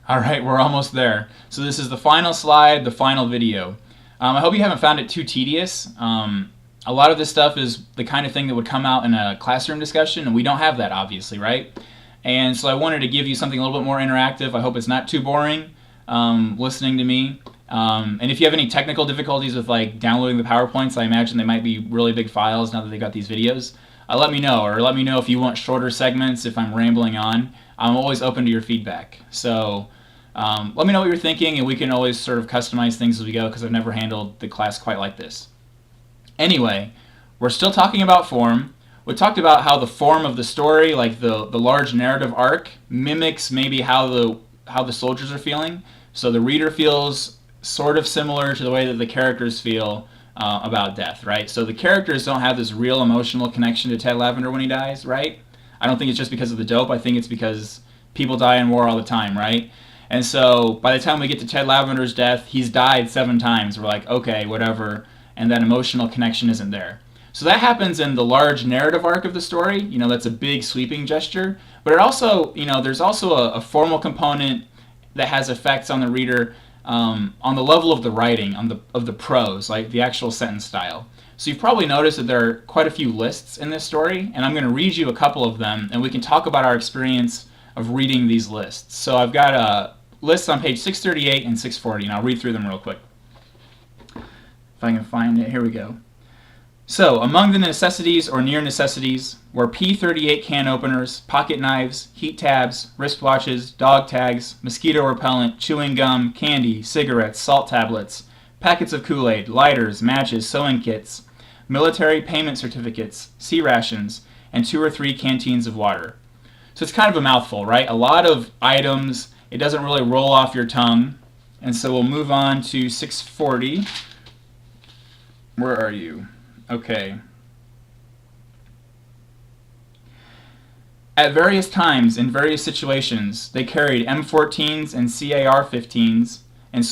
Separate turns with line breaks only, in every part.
All right, we're almost there. So this is the final slide, the final video. I hope you haven't found it too tedious. A lot of this stuff is the kind of thing that would come out in a classroom discussion, and we don't have that, obviously, right? And so I wanted to give you something a little bit more interactive. I hope it's not too boring listening to me. And if you have any technical difficulties with like downloading the PowerPoints, I imagine they might be really big files now that they got these videos. Let me know, or let me know if you want shorter segments, if I'm rambling on. I'm always open to your feedback. So let me know what you're thinking, and we can always sort of customize things as we go, because I've never handled the class quite like this. Anyway, we're still talking about form. We talked about how the form of the story, like the large narrative arc, mimics maybe how the soldiers are feeling. So the reader feels sort of similar to the way that the characters feel about death, right? So the characters don't have this real emotional connection to Ted Lavender when he dies, right? I don't think it's just because of the dope. I think it's because people die in war all the time, right? And so by the time we get to Ted Lavender's death, he's died 7 times. We're like, okay, whatever. And that emotional connection isn't there. So that happens in the large narrative arc of the story. You know, that's a big sweeping gesture. But it also, you know, there's also a formal component that has effects on the reader on the level of the writing, of the prose, like the actual sentence style. So you've probably noticed that there are quite a few lists in this story, and I'm going to read you a couple of them, and we can talk about our experience of reading these lists. So I've got lists on page 638 and 640, and I'll read through them real quick. If I can find it, here we go. So, among the necessities or near necessities were P38 can openers, pocket knives, heat tabs, wristwatches, dog tags, mosquito repellent, chewing gum, candy, cigarettes, salt tablets, packets of Kool-Aid, lighters, matches, sewing kits, military payment certificates, sea rations, and 2 or 3 canteens of water. So it's kind of a mouthful, right? A lot of items. It doesn't really roll off your tongue. And so we'll move on to 640. Where are you? Okay. At various times, in various situations, they carried M14s and CAR-15s, and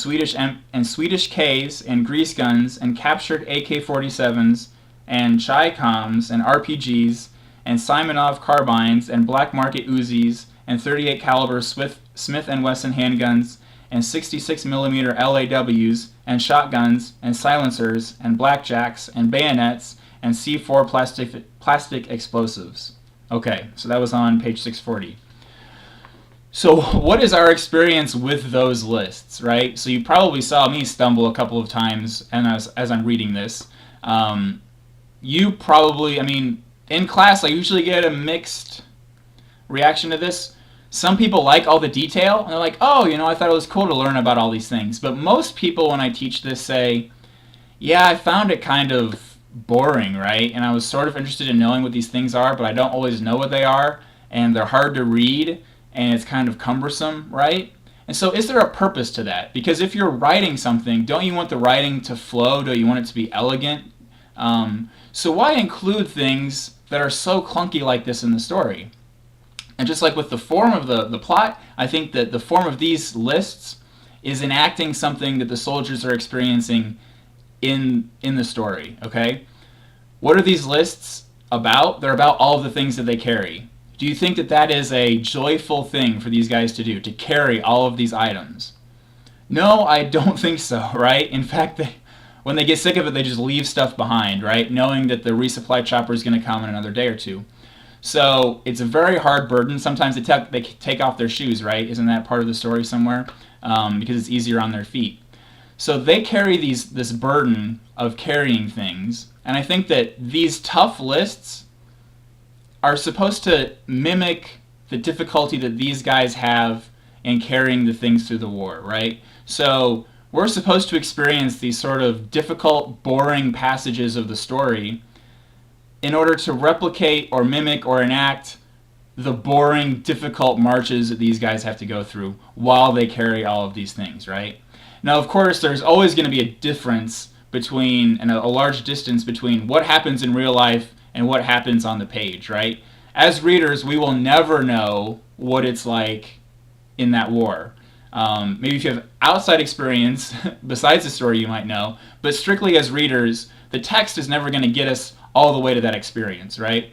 Swedish Ks and grease guns, and captured AK-47s, and Chi-Coms, and RPGs, and Simonov carbines, and black market Uzis, and 38 caliber Smith & Wesson handguns, and 66mm LAWs, and shotguns, and silencers, and blackjacks, and bayonets, and C4 plastic explosives. Okay, so that was on page 640. So what is our experience with those lists, right? So you probably saw me stumble a couple of times and as I'm reading this. You probably, I mean, in class I usually get a mixed reaction to this. Some people like all the detail, and they're like, oh, you know, I thought it was cool to learn about all these things. But most people, when I teach this, say, yeah, I found it kind of boring, right? And I was sort of interested in knowing what these things are, but I don't always know what they are, and they're hard to read, and it's kind of cumbersome, right? And so is there a purpose to that? Because if you're writing something, don't you want the writing to flow? Don't you want it to be elegant? So why include things that are so clunky like this in the story? And just like with the form of the plot, I think that the form of these lists is enacting something that the soldiers are experiencing in the story, okay? What are these lists about? They're about all of the things that they carry. Do you think that that is a joyful thing for these guys to do, to carry all of these items? No, I don't think so, right? In fact, when they get sick of it, they just leave stuff behind, right? Knowing that the resupply chopper is going to come in another day or two. So it's a very hard burden. Sometimes they take off their shoes, right? Isn't that part of the story somewhere? Because it's easier on their feet. So they carry this burden of carrying things. And I think that these tough lists are supposed to mimic the difficulty that these guys have in carrying the things through the war, right? So we're supposed to experience these sort of difficult, boring passages of the story in order to replicate or mimic or enact the boring, difficult marches that these guys have to go through while they carry all of these things, right? Now, of course, there's always going to be a difference between, and a large distance between what happens in real life and what happens on the page, right? As readers, we will never know what it's like in that war. Maybe if you have outside experience besides the story, you might know, but strictly as readers, the text is never going to get us all the way to that experience, right?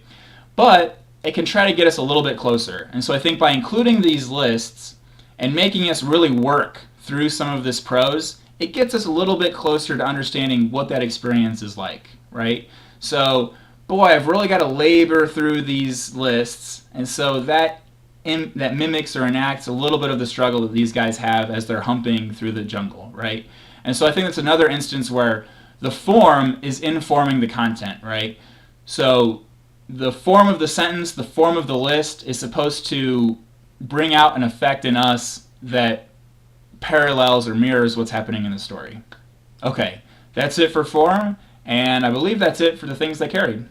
But it can try to get us a little bit closer. And so I think by including these lists, and making us really work through some of this prose, it gets us a little bit closer to understanding what that experience is like, right? So, boy, I've really got to labor through these lists, and so that mimics or enacts a little bit of the struggle that these guys have as they're humping through the jungle, right? And so I think that's another instance where the form is informing the content, right? So the form of the sentence, the form of the list is supposed to bring out an effect in us that parallels or mirrors what's happening in the story. Okay, that's it for form, and I believe that's it for the things they carried.